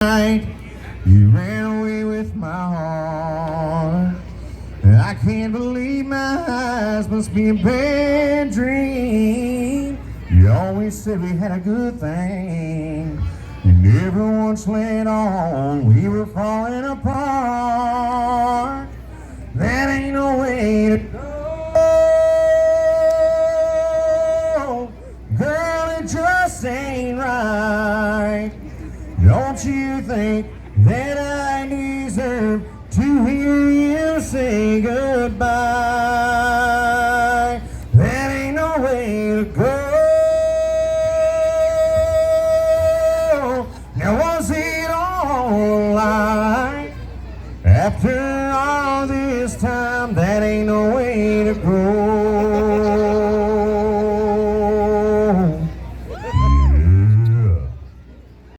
You ran away with my heart. I can't believe my eyes must be a bad dream. You always said we had a good thing. You never once let on we were falling apart. That ain't no way to go. Girl, it just ain't right. Don't you think that I deserve to hear you say goodbye? That ain't no way to go. Now was it